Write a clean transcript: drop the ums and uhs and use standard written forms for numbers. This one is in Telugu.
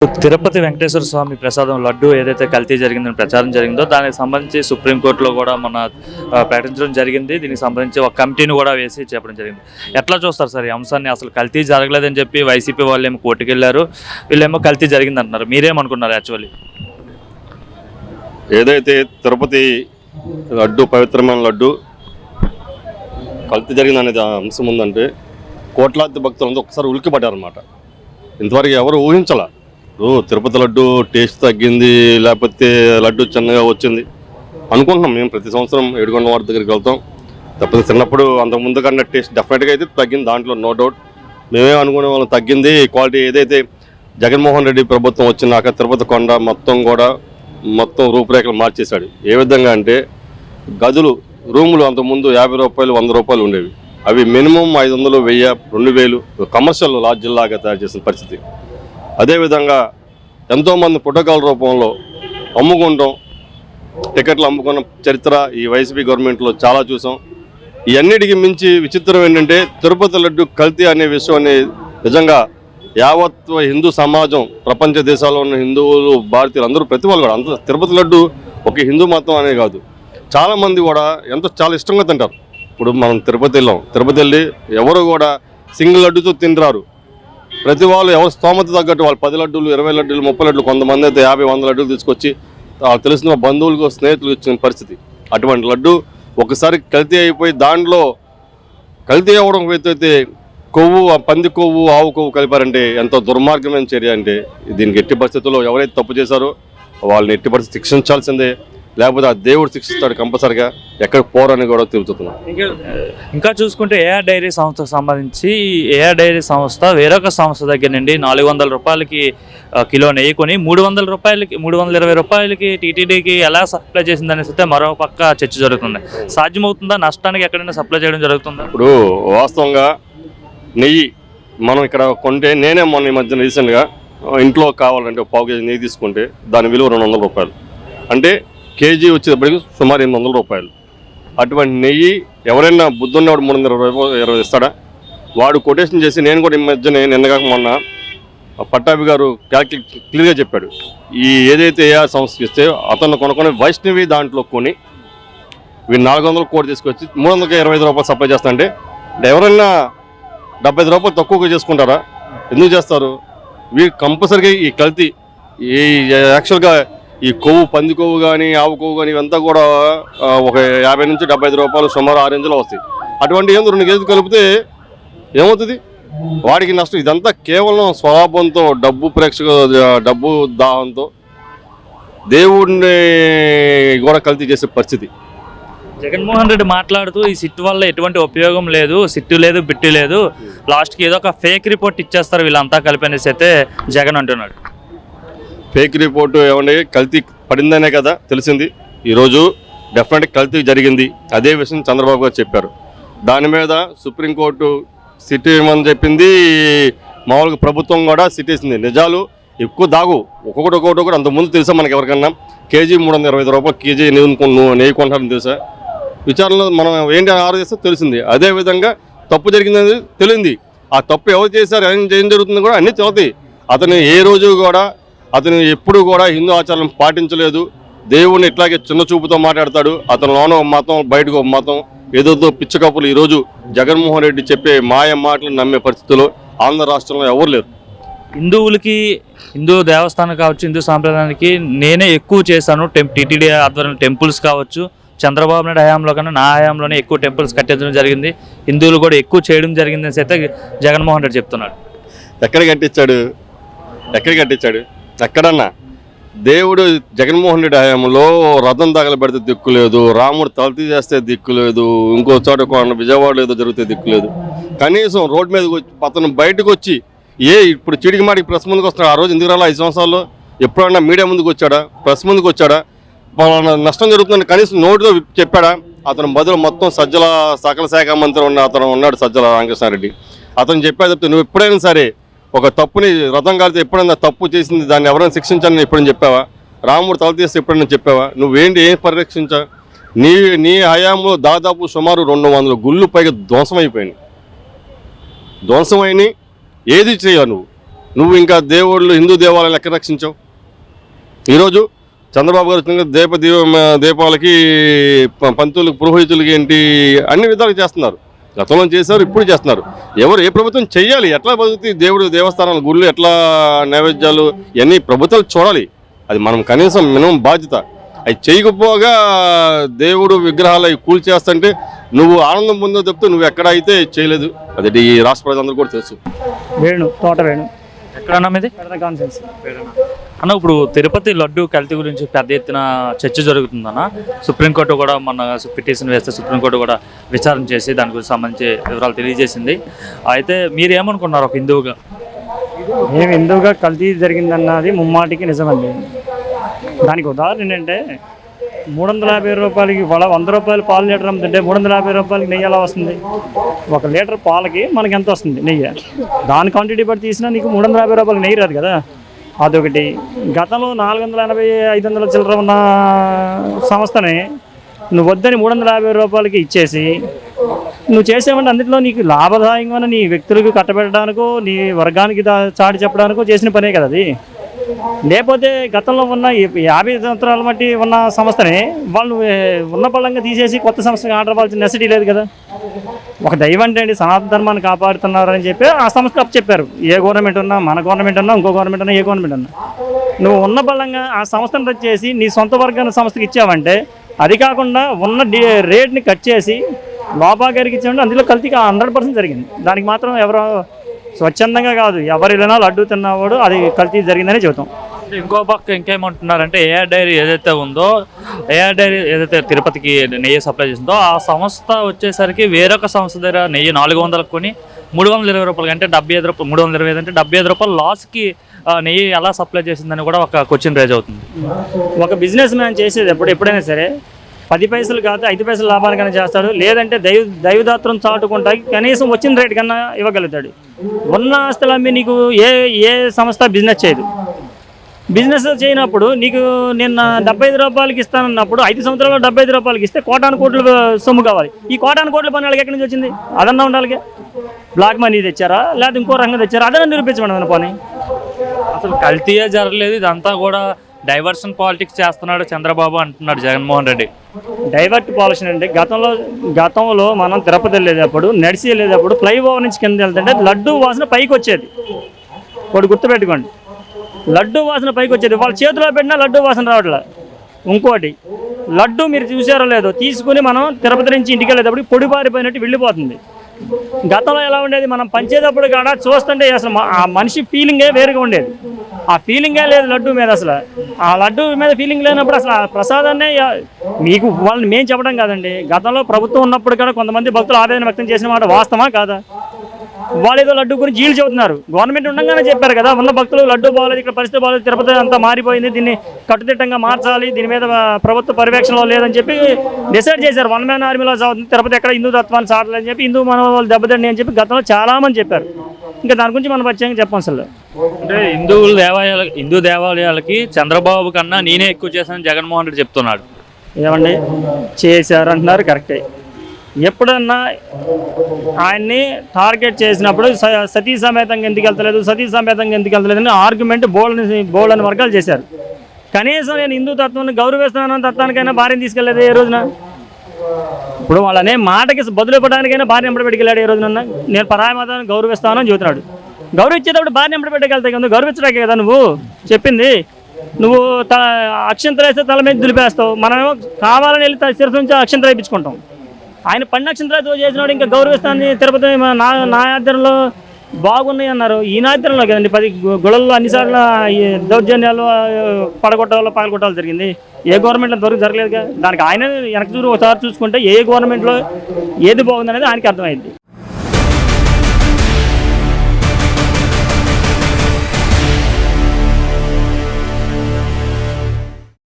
తిరుపతి వెంకటేశ్వర స్వామి ప్రసాదం లడ్డు ఏదైతే కల్తీ జరిగిందని ప్రచారం జరిగిందో దానికి సంబంధించి సుప్రీంకోర్టులో కూడా ప్రకటించడం జరిగింది. దీనికి సంబంధించి ఒక కమిటీని కూడా వేసి చెప్పడం జరిగింది. ఎట్లా చూస్తారు సార్ ఈ అంశాన్ని? అసలు కల్తీ జరగలేదని చెప్పి వైసీపీ వాళ్ళు ఏమో కోర్టుకు వెళ్ళారు, వీళ్ళేమో కల్తీ జరిగింది అంటున్నారు. మీరేమనుకున్నారు? యాక్చువల్లీ ఏదైతే తిరుపతి లడ్డు పవిత్రమైన లడ్డు కల్తీ జరిగింది అనేది అంశం ఉందంటే కోట్లాది భక్తులంతా ఒకసారి ఉలిక్కిపడ్డారనమాట. ఇంతవరకు ఎవరు ఊహించాల. తిరుపతి లడ్డు టేస్ట్ తగ్గింది, లేకపోతే లడ్డు చిన్నగా వచ్చింది అనుకుంటున్నాం. మేము ప్రతి సంవత్సరం ఏడుకొండ వారి దగ్గరికి వెళ్తాం. తప్పదు చిన్నప్పుడు అంతకు ముందు కన్నా టేస్ట్ డెఫినెట్గా అయితే తగ్గింది, దాంట్లో నో డౌట్. మేమే అనుకునే వాళ్ళం తగ్గింది. క్వాలిటీ ఏదైతే జగన్మోహన్ రెడ్డి ప్రభుత్వం వచ్చినాక తిరుపతి కొండ మొత్తం రూపురేఖలు మార్చేశాడు. ఏ విధంగా అంటే గదులు రూములు అంతకుముందు 50 రూపాయలు 100 రూపాయలు ఉండేవి, అవి మినిమం 500, 1000, 2000 కమర్షియల్ లాడ్జిల్లాగా తయారు చేసిన పరిస్థితి. అదేవిధంగా ఎంతోమంది పుట్టకాల రూపంలో అమ్ముకుంటాం, టికెట్లు అమ్ముకున్న చరిత్ర ఈ వైసీపీ గవర్నమెంట్లో చాలా చూసాం. ఇవన్నిటికీ మించి విచిత్రం ఏంటంటే తిరుపతి లడ్డు కల్తీ అనే విషయాన్ని నిజంగా యావత్ హిందూ సమాజం, ప్రపంచ దేశాల్లో ఉన్న హిందువులు, భారతీయులు అందరూ ప్రతి వాళ్ళు కూడా అంత తిరుపతి లడ్డు ఒక హిందూ మతం అనే కాదు, చాలామంది కూడా చాలా ఇష్టంగా తింటారు. ఇప్పుడు మనం తిరుపతి వెళ్ళి ఎవరు కూడా సింగిల్ లడ్డుతో తినరారు. ప్రతి వాళ్ళు ఎవరు స్తోమత తగ్గట్టు వాళ్ళు 10 లడ్డూలు, 20 లడ్డూలు, 30 లడ్డూలు, కొంతమంది అయితే 50, 100 లడ్డూలు తీసుకొచ్చి తెలిసిన బంధువులకు, స్నేహితులకు ఇచ్చిన పరిస్థితి. అటువంటి లడ్డు ఒకసారి కల్తీ అయిపోయి దాంట్లో కల్తీ అవ్వడం అయితే కొవ్వు, పంది కొవ్వు, ఆవు కొవ్వు కలిపారంటే ఎంతో దుర్మార్గమైన చర్య. అంటే దీనికి ఎట్టి పరిస్థితుల్లో ఎవరైతే తప్పు చేశారో వాళ్ళని ఎట్టి పరిస్థితి శిక్షించాల్సిందే, లేకపోతే ఆ దేవుడు శిక్షిస్తాడు కంపల్సరిగా. ఎక్కడ పోరని కూడా తెలుస్తున్నాం. ఇంకా చూసుకుంటే ఏఆర్ డైరీ సంస్థకు సంబంధించి ఏఆర్ డైరీ సంస్థ వేరొక సంస్థ దగ్గర నుండి 400 రూపాయలకి కిలో నెయ్యి కొని 320 రూపాయలకి టీటీడీకి ఎలా సప్లై చేసిందనేసి అయితే మరో పక్క చర్చ జరుగుతుంది. సాధ్యమవుతుందా? నష్టానికి ఎక్కడైనా సప్లై చేయడం జరుగుతుందా? ఇప్పుడు వాస్తవంగా నెయ్యి మనం ఇక్కడ కొంటే, నేనే మొన్న ఈ మధ్యన రీసెంట్గా ఇంట్లో కావాలంటే 1/4 కేజీ నెయ్యి తీసుకుంటే దాని విలువ 200 రూపాయలు, అంటే కేజీ వచ్చేటప్పటికి సుమారు 800 రూపాయలు. అటువంటి నెయ్యి ఎవరైనా బుద్ధున్నవాడు 320 ఇస్తాడా? వాడు కొటేషన్ చేసి, నేను కూడా ఈ మధ్యనే నిన్నగాక మొన్న పట్టాభి గారు క్లియర్గా చెప్పాడు, ఈ ఏదైతే ఏఆర్ సంస్థ ఇస్తే అతను కొనుక్కొని వైష్ణవి దాంట్లో కొని వీళ్ళు 400 కోటి తీసుకొచ్చి 325 రూపాయలు సప్లై చేస్తా అంటే ఎవరైనా 75 రూపాయలు తక్కువగా చేసుకుంటారా? ఎందుకు చేస్తారు? వీళ్ళు కంపల్సరీగా ఈ కల్తీ, ఈ యాక్చువల్గా ఈ కొవ్వు, పంది కొవ్వు కానీ, ఆవు కొవ్వు కానీ ఇవంతా కూడా ఒక 50 నుంచి 75 రూపాయలు సుమారు 6 రేంజ్లో వస్తాయి. అటువంటి ఏందో 2 కేజీలు కలిపితే ఏమవుతుంది? వాడికి నష్టం. ఇదంతా కేవలం స్వలాభంతో, డబ్బు దాహంతో దేవుడిని కూడా కల్తీ చేసే పరిస్థితి. జగన్మోహన్ రెడ్డి మాట్లాడుతూ ఈ సిట్ వల్ల ఎటువంటి ఉపయోగం లేదు, సిట్టు లేదు, బిట్టు లేదు, లాస్ట్కి ఏదో ఒక ఫేక్ రిపోర్ట్ ఇచ్చేస్తారు వీళ్ళంతా కలిపి అనేసి అయితే జగన్ అంటున్నాడు. ఫేక్ రిపోర్టు ఏమండి, కల్తీ పడిందనే కదా తెలిసింది. ఈరోజు డెఫినెట్గా కల్తీ జరిగింది, అదే విషయం చంద్రబాబు గారు చెప్పారు. దాని మీద సుప్రీంకోర్టు సిట్ ఇవ్వమని చెప్పింది, మామూలుగా ప్రభుత్వం కూడా సిట్ వేసింది. నిజాలు ఎక్కువ దాగు, ఒక్కొక్కటి అంతకుముందు తెలుసా మనకి ఎవరికన్నా? కేజీ 325 రూపాయలు కేజీ నెయ్యి కొంటారని తెలుసా? విచారణలో మనం ఏంటి ఆలోచిస్తే తెలిసింది. అదేవిధంగా తప్పు జరిగిందని తెలియంది. ఆ తప్పు ఎవరు చేశారు, ఏం జరుగుతుందో కూడా అన్నీ తెలుతాయి. అతను ఏ రోజు కూడా, అతను ఎప్పుడు కూడా హిందూ ఆచారం పాటించలేదు. దేవుడిని ఇట్లాగే చిన్న చూపుతో మాట్లాడతాడు. అతను లోన మతం, బయటకు ఒక మతం, ఏదో పిచ్చ కప్పులు. ఈరోజు జగన్మోహన్ రెడ్డి చెప్పే మాయ మాటలు నమ్మే పరిస్థితుల్లో ఆంధ్ర రాష్ట్రంలో ఎవరు లేరు. హిందువులకి, హిందూ దేవస్థానం కావచ్చు, హిందూ సాంప్రదాయానికి నేనే ఎక్కువ చేశాను. టీటీడీ ఆధ్వర్యంలో టెంపుల్స్ కావచ్చు, చంద్రబాబు నాయుడు హయాంలో కన్నా నా హయాంలోనే ఎక్కువ టెంపుల్స్ కట్టించడం జరిగింది, హిందువులు కూడా ఎక్కువ చేయడం జరిగిందని అయితే జగన్మోహన్ రెడ్డి చెప్తున్నాడు. ఎక్కడ కట్టించాడు? ఎక్కడన్నా దేవుడు జగన్మోహన్ రెడ్డి హయాంలో రథం తగలబెడితే దిక్కు లేదు, రాముడు తలతీ చేస్తే దిక్కు లేదు, ఇంకో చోట విజయవాడలో ఏదో జరిగితే దిక్కు లేదు. కనీసం రోడ్డు మీదకి వచ్చి అతను బయటకు వచ్చి ఇప్పుడు చీడికి మాటికి ప్రెస్ ముందుకు వస్తున్నాడు. ఆ రోజు ఎందుకు రాలా? 5 సంవత్సరాల్లో ఎప్పుడన్నా మీడియా ముందుకు వచ్చాడా? ప్రెస్ ముందుకు వచ్చాడా? నష్టం జరుగుతుందని కనీసం నోటితో చెప్పాడా? అతను బదులు మొత్తం సకల శాఖ మంత్రి ఉన్నాడు సజ్జల రామకృష్ణారెడ్డి. అతను చెప్పేది చెప్తే, నువ్వు ఎప్పుడైనా సరే ఒక తప్పుని, రథం కాలితే ఎప్పుడైనా తప్పు చేసింది దాన్ని ఎవరైనా శిక్షించాలని ఎప్పుడైనా చెప్పావా? రాముడు తల తీస్తే ఎప్పుడైనా చెప్పావా? నువ్వేంటి, ఏం పరిరక్షించా? నీ హయాంలో దాదాపు సుమారు 200 గుళ్ళు పైగా ధ్వంసమైపోయినాయి. ఏది చేయవు నువ్వు? నువ్వు ఇంకా దేవుళ్ళు హిందూ దేవాలయాలు ఎక్కడ రక్షించావు? ఈరోజు చంద్రబాబు గారు దీపాలకి పంతులకు పురోహితులకి ఏంటి అన్ని విధాలు చేస్తున్నారు. గతంలో చేశారు, ఇప్పుడు చేస్తున్నారు. ఎవరు ఏ ప్రభుత్వం చెయ్యాలి, ఎట్లా బతుకుతుంది దేవుడు దేవస్థానాలు గుళ్ళు ఎట్లా నైవేద్యాలు ఇవన్నీ ప్రభుత్వాలు చూడాలి. అది మనం కనీసం మినిమం బాధ్యత. అవి చేయకపోగా దేవుడు విగ్రహాలు అవి కూల్చేస్తుంటే నువ్వు ఆనందం పొందో చెప్తే నువ్వు ఎక్కడ అయితే చేయలేదు. అది ఈ రాష్ట్ర ప్రజలందరూ కూడా తెలుసు. తోట వేణు ఎక్కడన్నా మీది? అన్న, ఇప్పుడు తిరుపతి లడ్డు కల్తీ గురించి పెద్ద ఎత్తున చర్చ జరుగుతుందన్న. సుప్రీంకోర్టు కూడా మన పిటిషన్ వేస్తే సుప్రీంకోర్టు కూడా విచారణ చేసి దాని గురించి సంబంధించి వివరాలు తెలియజేసింది. అయితే మీరు ఏమనుకున్నారు ఒక హిందువుగా? మేము హిందువుగా కల్తీ జరిగిందన్నది ముమ్మాటికి నిజమండి. దానికి ఉదాహరణ ఏంటంటే 350 రూపాయలకి 100 రూపాయలు పాలు లీటర్ అమ్ముతుంటే 350 రూపాయలకి నెయ్యి ఎలా వస్తుంది? 1 లీటర్ పాలకి మనకి ఎంత వస్తుంది నెయ్యి? దాని క్వాంటిటీ బట్టి తీసినా నీకు 350 రూపాయలకి నెయ్యి రాదు కదా. అదొకటి. గతంలో 480, 500 చిల్లర ఉన్న సంస్థని నువ్వు వద్దని 350 రూపాయలకి ఇచ్చేసి నువ్వు చేసేవంటే అందులో నీకు లాభదాయకమైన నీ వ్యక్తులకు కట్టబెట్టడానికో నీ వర్గానికి చాటి చెప్పడానికో చేసిన పనే కదా అది. లేకపోతే గతంలో ఉన్న 50 సంవత్సరాల మట్టి ఉన్న సంస్థని వాళ్ళు ఉన్న పళ్ళంగా తీసేసి కొత్త సంస్థకి ఆర్డర్ ఇవ్వాల్సిన నెసిటీ లేదు కదా. ఒక దైవం అంటే అండి సనాతన ధర్మాన్ని కాపాడుతున్నారని చెప్పి ఆ సంస్థకు అప్పు చెప్పారు. ఏ గవర్నమెంట్ ఉన్నా, మన గవర్నమెంట్ ఉన్నా, ఇంకో గవర్నమెంట్ ఉన్నా, ఏ గవర్నమెంట్ ఉన్నా నువ్వు ఉన్న పళ్ళంగా ఆ సంస్థను రద్దు చేసి నీ సొంత వర్గాన్ని సంస్థకి ఇచ్చావంటే, అది కాకుండా ఉన్న రేట్ని కట్ చేసి లోపాగారికి ఇచ్చామంటే అందులో కల్తీ 100% జరిగింది. దానికి మాత్రం ఎవరో స్వచ్ఛందంగా కాదు, ఎవరు వెళ్ళినా లడ్డు తిన్నవాడు అది కల్తీ జరిగిందని చెబుతాం. ఇంకో పక్క ఇంకేమంటున్నారంటే ఏఆర్ డైరీ ఏదైతే ఉందో, ఏఆర్ డైరీ ఏదైతే తిరుపతికి నెయ్యి సప్లై చేసిందో ఆ సంస్థ వచ్చేసరికి వేరొక సంస్థ దగ్గర నెయ్యి 400కు కొని 320 రూపాయలకి, అంటే 75 రూపాయలు, 325 అంటే 75 రూపాయలు లాస్కి నెయ్యి ఎలా సప్లై చేసిందని కూడా ఒక క్వశ్చన్ రేజ్ అవుతుంది. ఒక బిజినెస్ మ్యాన్ చేసేది ఎప్పుడైనా సరే 10 పైసలు కాదు 5 పైసలు లాభానికైనా చేస్తాడు. లేదంటే దైవదాత్రం చాటుకుంటాకి కనీసం వచ్చిన రేటు కన్నా ఇవ్వగలుగుతాడు. ఉన్న ఆస్తులు అమ్మి నీకు ఏ సంస్థ బిజినెస్ చేయదు. బిజినెస్ చేయనప్పుడు నీకు నిన్న 75 రూపాయలకి ఇస్తానన్నప్పుడు 5 సంవత్సరాలు 75 రూపాయలకి ఇస్తే కోటాను కోట్లు సొమ్ము కావాలి. ఈ కోటాను కోట్ల పని వాళ్ళకి ఎక్కడి నుంచి వచ్చింది? అదన్నా ఉండాలి. బ్లాక్ మనీ తెచ్చారా లేదా ఇంకో రంగం తెచ్చారా? అదన్నా నిరూపించమని మన పని. అసలు కల్తీయే జరగలేదు, ఇదంతా కూడా డైవర్షన్ పాలిటిక్స్ చేస్తున్నాడు చంద్రబాబు అంటున్నాడు జగన్మోహన్ రెడ్డి. డైవర్ట్ పాలసీ అంటే గతంలో మనం తిరుపతి వెళ్ళేటప్పుడు, నడిచి వెళ్ళేటప్పుడు ఫ్లైఓవర్ నుంచి కింద వెళ్తుంటే లడ్డు వాసన పైకి వచ్చేది. ఒకటి గుర్తుపెట్టుకోండి, లడ్డు వాసన పైకి వచ్చేది. వాళ్ళ చేతిలో పెట్టినా లడ్డు వాసన రావట్లే. ఇంకోటి, లడ్డు మీరు చూసారో లేదో తీసుకుని మనం తిరుపతి నుంచి ఇంటికి వెళ్ళేటప్పుడు పొడిబారిపోయినట్టు వెళ్ళిపోతుంది. గతంలో ఎలా ఉండేది? మనం పంచేటప్పుడు కూడా చూస్తుంటే అసలు ఆ మనిషి ఫీలింగే వేరుగా ఉండేది. ఆ ఫీలింగే లేదు లడ్డు మీద. అసలు ఆ లడ్డు మీద ఫీలింగ్ లేనప్పుడు అసలు ఆ ప్రసాదాన్నే మీకు వాళ్ళని మేము చెప్పడం కాదండి. గతంలో ప్రభుత్వం ఉన్నప్పుడు కూడా కొంతమంది భక్తులు ఆవేదన వ్యక్తం చేసిన మాట వాస్తవా కాదా? వాళ్ళు ఏదో లడ్డు గురించి జీలు చెబుతున్నారు. గవర్నమెంట్ ఉండగానే చెప్పారు కదా, ఉన్న భక్తులు లడ్డు బాగోలేదు, ఇక్కడ పరిస్థితి బాగోలేదు, తిరుపతి అంతా మారిపోయింది, దీన్ని కట్టుదిట్టంగా మార్చాలి, దీని మీద ప్రభుత్వ పర్యవేక్షణలో లేదని చెప్పి డిసైడ్ చేశారు. 1 మ్యాన్ ఆర్మీలో సాగుతుంది, తిరుపతి ఎక్కడ హిందూ తత్వాన్ని సాటలేదని చెప్పి హిందూ మనోళ్ళు దెబ్బతండి అని చెప్పి గతంలో చాలామంది చెప్పారు. ఇంకా దాని గురించి మనం ప్రత్యేకంగా చెప్పం. అసలు అంటే హిందూ దేవాలయాలకి చంద్రబాబు కన్నా నేనే ఎక్కువ చేశానని జగన్మోహన్ రెడ్డి చెప్తున్నాడు. ఏమండి చేశారు అంటున్నారు, కరెక్టే. ఎప్పుడన్నా ఆయన్ని టార్గెట్ చేసినప్పుడు సతీ సమేతంగా ఎందుకు వెళ్తలేదు అని ఆర్గ్యుమెంట్ బోల్డ్ వర్గాలు చేశారు. కనీసం నేను హిందూ తత్వాన్ని గౌరవిస్తున్నాను తత్వానికైనా భార్యను తీసుకెళ్లేదు ఏ రోజున. ఇప్పుడు వాళ్ళనే మాటకి బదులు ఇవ్వడానికైనా భార్య ఎంపడ పెట్టుకెళ్ళాడు ఏ రోజున. నేను పరాయ మతాన్ని గౌరవిస్తాను అని చెబుతున్నాడు. గౌరవించేటప్పుడు భార్య ఎంపడ పెట్టగలుగుతాయి కదా, గౌరవించడాకే కదా నువ్వు చెప్పింది. నువ్వు అక్షంతలు వేస్తే తల మీద దులిపేస్తావు, మనమేమో కావాలని వెళ్ళి శిరస్సు నుంచి అక్షంతలు వేయించుకుంటాం. ఆయన పన్నక్షంతరాలు చేసినాడు ఇంకా గౌరవిస్తాను. తిరుపతి నా ఆధ్వర్యంలో బాగున్నాయి అన్నారు. ఈ ఆధ్వర్యంలో కదండి 10 గుళ్ళల్లో అన్నిసార్లు దౌర్జన్యాలు పగలగొట్టాలు జరిగింది. ఏ గవర్నమెంట్లో దొరికి జరగలేదు. దానికి ఆయన వెనక ఒకసారి చూసుకుంటే ఏ గవర్నమెంట్లో ఏది బాగుందనేది ఆయనకి అర్థమైంది.